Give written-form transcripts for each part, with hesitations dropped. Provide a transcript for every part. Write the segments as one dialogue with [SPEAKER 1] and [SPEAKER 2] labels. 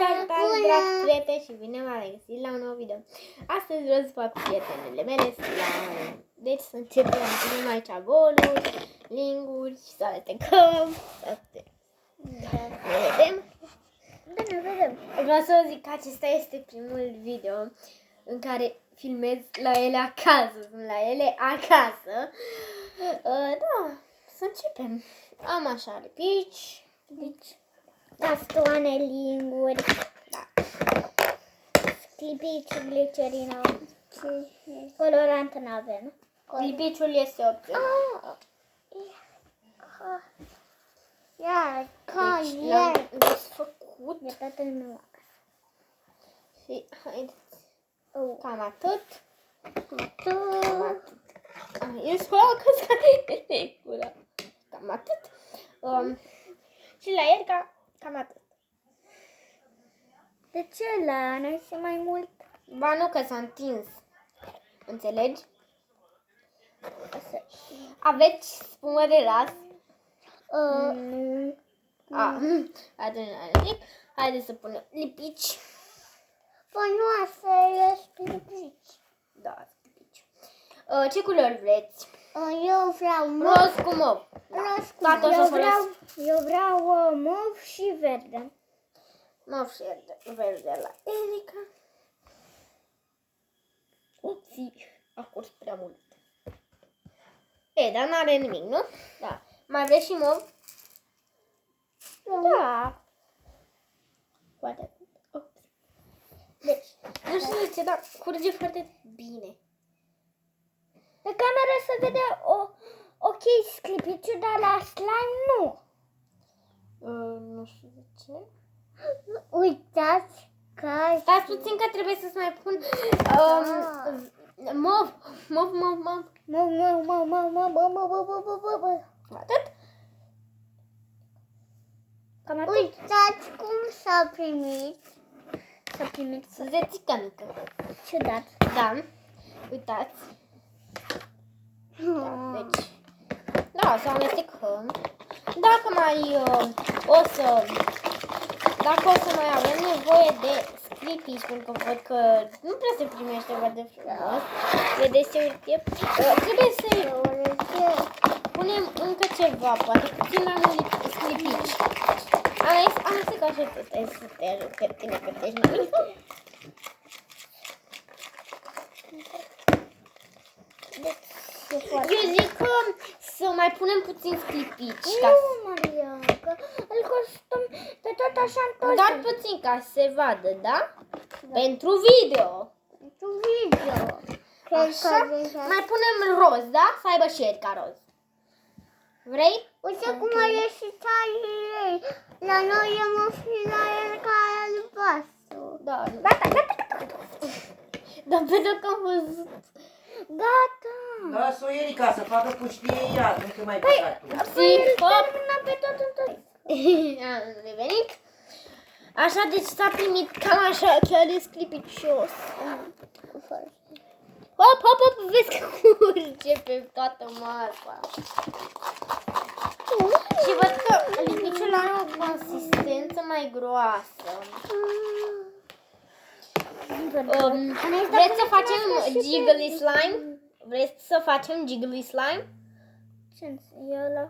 [SPEAKER 1] salutare, dragi prieteni, și bine m-am regăsit la un nou video. Astăzi vreau să fac prietenele mele slime. Deci să începem, punem aici boluri, linguri și să le tecăm. Vedem?
[SPEAKER 2] Bine, vedem.
[SPEAKER 1] Vreau să vă zic că acesta este primul video în care filmez la ele acasă. Sunt la ele acasă. Da, să începem. Am așa lipici.
[SPEAKER 2] Bastoane, linguri,
[SPEAKER 1] Da.
[SPEAKER 2] clipici, glicerină, colorant n-avem.
[SPEAKER 1] Lipiciul este opțional.
[SPEAKER 2] Iar,
[SPEAKER 1] Deci l-am desfăcut
[SPEAKER 2] de tatăl meu.
[SPEAKER 1] și haideți.
[SPEAKER 2] Oh.
[SPEAKER 1] Cam atât.
[SPEAKER 2] Tu.
[SPEAKER 1] E scoală că scade gura. Cam atât. Și la el cam atât.
[SPEAKER 2] De ce la noi și mai mult?
[SPEAKER 1] Ba nu, că s-a întins. Înțelegi? Aveți spumă de ras?
[SPEAKER 2] Nu.
[SPEAKER 1] Atunci n-are nimic. Haideți să punem lipici.
[SPEAKER 2] Pănoase, este clipici.
[SPEAKER 1] Da, lipici. Ce culori vreți?
[SPEAKER 2] Eu vreau mov.
[SPEAKER 1] Roz cu mov.
[SPEAKER 2] Roz cu
[SPEAKER 1] Toată o să folosesc.
[SPEAKER 2] eu vreau mov și verde.
[SPEAKER 1] Mov și verde la Erica. Upsi, a curs prea mult. Dar n-are nimic, nu? Da. Mai vreți și mov?
[SPEAKER 2] Da.
[SPEAKER 1] Poate. Deci, nu știu de ce, dar curge foarte bine.
[SPEAKER 2] Pe cameră se vede ok clipiciu, dar la slime nu.
[SPEAKER 1] Nu știu de ce.
[SPEAKER 2] Uitați că...
[SPEAKER 1] Stați puțin că trebuie să-ți mai pun mov. Atât?
[SPEAKER 2] Cam atât. Uitați cum s-a primit. S-a primit
[SPEAKER 1] Zețică mică.
[SPEAKER 2] ciudat.
[SPEAKER 1] Da. Uitați. Da, deci. Da, să amestecăm. Dacă o să mai avem nevoie de scripici, pentru că văd că nu prea se primește foarte frumos. Vedeți ce uite? Trebuie să punem încă ceva, poate puțin mai mult scripici. Amestecă așa tot, hai să te ajut pe tine, că te-ești mai mică. Eu zic că să mai punem puțin scripici.
[SPEAKER 2] Nu, Maria, că îl costăm pe tot așa întors.
[SPEAKER 1] Doar puțin ca să se vadă, da? Pentru video.
[SPEAKER 2] Pentru video.
[SPEAKER 1] Așa. Mai punem roz, da? Să aibă și Erica roz. Vrei?
[SPEAKER 2] Uite cum a ieșit ei. La noi e mofit, la el ca albastru.
[SPEAKER 1] Da, gata. Dar pentru că am văzut.
[SPEAKER 2] Gata.
[SPEAKER 3] Lasă-o Erica să facă puștie ea, nu te mai păcat.
[SPEAKER 1] Și hop.
[SPEAKER 2] Termină pe tot întors.
[SPEAKER 1] Am revenit. Așa, deci s-a primit cam așa, chiar e sclipicios. Hop, vezi că curge pe toată masa. Și văd că lipiciul are o consistență mai groasă. Vreți să facem jiggly slime? Vreți să facem jiggly slime?
[SPEAKER 2] Ce e ăla?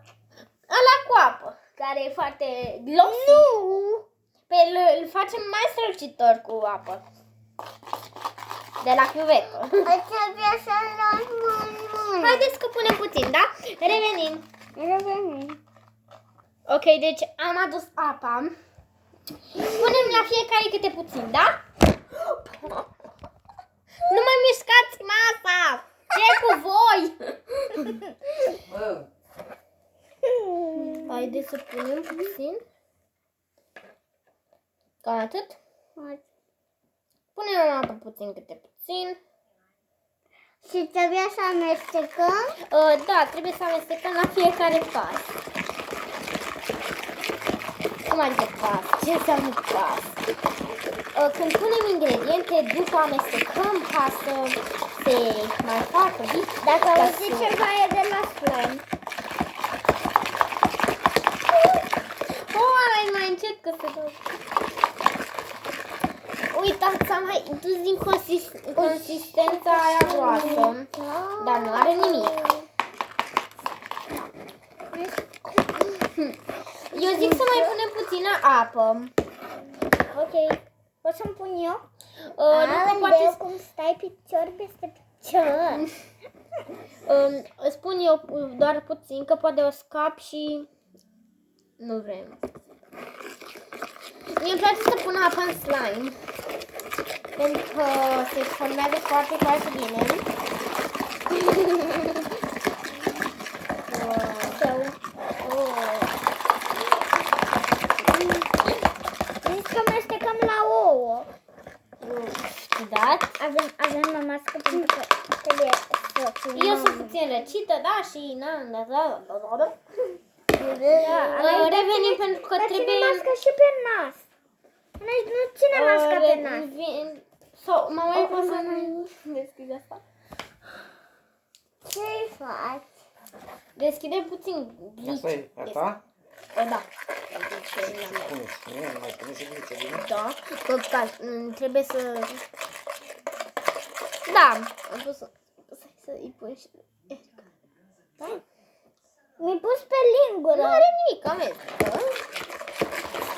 [SPEAKER 1] Ăla cu apă, care e foarte glossy.
[SPEAKER 2] Nu!
[SPEAKER 1] Pe îl facem mai strălucitor cu apă. De la chiuvetă.
[SPEAKER 2] Trebuie să-l luăm mult.
[SPEAKER 1] Haideți că punem puțin, da? Revenim. Ok, deci am adus apa. Punem la fiecare câte puțin, da? Nu mai mișcați masa! Ce cu voi?
[SPEAKER 3] Bă,
[SPEAKER 1] Haideți să punem puțin. Cam atât. Punem în apă puțin câte puțin.
[SPEAKER 2] Și trebuie să amestecăm?
[SPEAKER 1] Da, trebuie să amestecăm la fiecare pas. Cum adică pas? Ce înseamnă pas? Când punem ingrediente, după amestecăm ca să se mai facă bine.
[SPEAKER 2] Dacă auziți ceva e de la slime.
[SPEAKER 1] Mai încet că se dă. uitați, s-a mai dus din consistența aia groasă. Dar nu are nimic. Eu zic să mai punem puțină apă.
[SPEAKER 2] Ok. Pot să-mi pun eu?
[SPEAKER 1] Nu poate
[SPEAKER 2] cum stai picior peste picior.
[SPEAKER 1] spun eu doar puțin, că poate o scap și nu vrem. Mie îmi place să pun apă în slime, pentru că se formează foarte, foarte bine.
[SPEAKER 2] Zici că amestecăm la ouă.
[SPEAKER 1] Da?
[SPEAKER 2] Avem o mască pentru că trebuie să filmăm.
[SPEAKER 1] Eu sunt puțin răcită, da, și revenim pentru că
[SPEAKER 2] Dar
[SPEAKER 1] trebuie...
[SPEAKER 2] ține masca și pe nas. Nu ține masca pe nas.
[SPEAKER 1] Sau, mama, e poți să deschide asta?
[SPEAKER 2] Ce faci?
[SPEAKER 1] Deschide puțin
[SPEAKER 3] Asta e a ta?
[SPEAKER 1] Da.
[SPEAKER 3] Puneți, nu mai puneți și gliță, bine?
[SPEAKER 1] Da. Trebuie să... Da. Am pus să-i pun și... Da.
[SPEAKER 2] Mi-ai pus pe lingură.
[SPEAKER 1] Nu are nimic, aveți.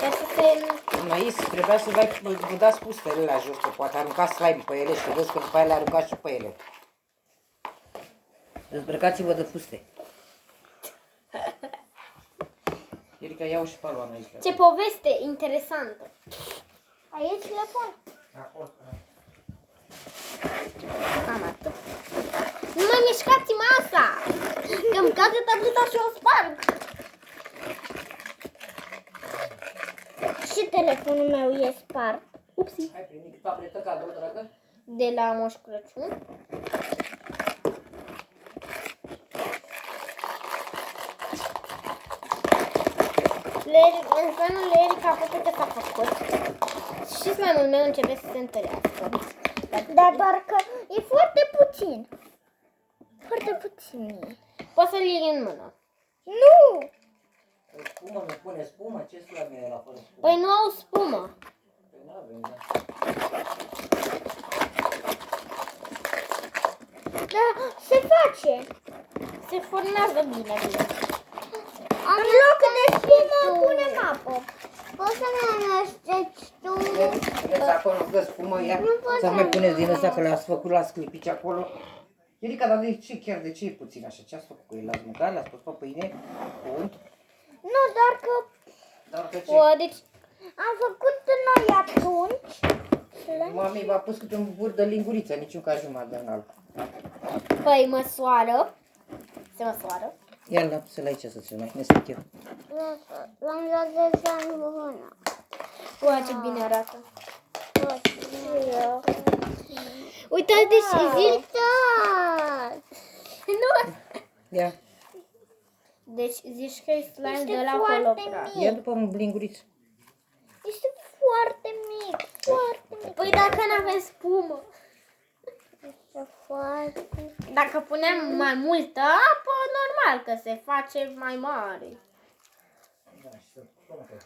[SPEAKER 1] Ca să se...
[SPEAKER 3] Anais, trebuia să vă dați pustele la jos, că poate aruncați slime pe ele și că vezi că după aia le aruncați și pe ele. Dezbrăcați-vă de fuste. Irica, iau și paloana aici.
[SPEAKER 1] Ce poveste interesantă.
[SPEAKER 2] Aici le pun.
[SPEAKER 3] Acolo.
[SPEAKER 1] Cam atât. Nu mai mișcați masa! Că îmi cade tableta și o sparg.
[SPEAKER 2] Și telefonul meu e spart.
[SPEAKER 1] Upsi.
[SPEAKER 3] Ai primit tabletă cadou, dragă?
[SPEAKER 1] De la Moș Crăciun. Slime-ul de Erica poate că s-a făcut. Și slime-ul meu începe să se întărească.
[SPEAKER 2] Dar doar că e foarte puțin. Foarte puțin.
[SPEAKER 1] Poți să-l iei în mână.
[SPEAKER 2] Nu!
[SPEAKER 3] Spumă, nu pune spumă? Ce slime era fără spumă?
[SPEAKER 1] Păi nu au spumă.
[SPEAKER 3] Păi nu avem, da.
[SPEAKER 2] Da, se face.
[SPEAKER 1] Se formează bine.
[SPEAKER 2] În loc de spumă punem apă. Poți să ne amesteci tu?
[SPEAKER 3] Vedeți acolo că spumă ia? Să mai puneți din ăsta că le-ați făcut la sclipici acolo. Irica, dar de ce, chiar de ce e puțin așa? Ce ați făcut cu el? L-ați mâncat? L-ați pus pe pâine? Bun.
[SPEAKER 2] Nu, doar că
[SPEAKER 3] Dar că ce?
[SPEAKER 1] O, deci,
[SPEAKER 2] am făcut noi atunci.
[SPEAKER 3] Mami v-a pus câte un bur de linguriță, niciun ca jumătate de înalt.
[SPEAKER 1] păi măsoară. Se măsoară.
[SPEAKER 3] Ia l-a pus aici să ți-l mai nestec eu.
[SPEAKER 2] L-am luat de în mână.
[SPEAKER 1] Uite ce bine arată. Uitați, deci zici...
[SPEAKER 2] Uitați!
[SPEAKER 1] Nu.
[SPEAKER 3] Ia,
[SPEAKER 1] Deci zici că e slime
[SPEAKER 2] Este
[SPEAKER 1] de la
[SPEAKER 2] foarte
[SPEAKER 1] Colopra.
[SPEAKER 3] ia după un linguriță.
[SPEAKER 2] Este foarte mic, foarte mic.
[SPEAKER 1] Păi dacă n-avem spumă.
[SPEAKER 2] Este foarte mic.
[SPEAKER 1] Dacă punem mai multă apă, normal că se face mai mare.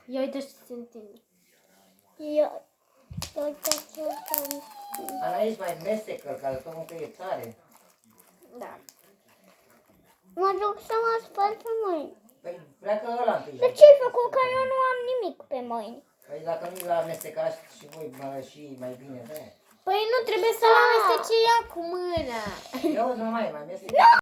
[SPEAKER 1] Ia uite ce se întinde.
[SPEAKER 2] Uite ce sunt.
[SPEAKER 3] Anais mai mestecă, că tot încă e tare.
[SPEAKER 1] Da.
[SPEAKER 2] Mă duc să mă spăl pe mâini.
[SPEAKER 3] Păi pleacă ăla întâi.
[SPEAKER 2] De ce ai făcut? Că eu nu am nimic pe mâini.
[SPEAKER 3] Păi dacă nu l-a amestecat și voi și mai bine, da?
[SPEAKER 1] Păi nu trebuie să-l amestece ea cu mâna.
[SPEAKER 3] Ia uzi, mamaie, mai mestecă.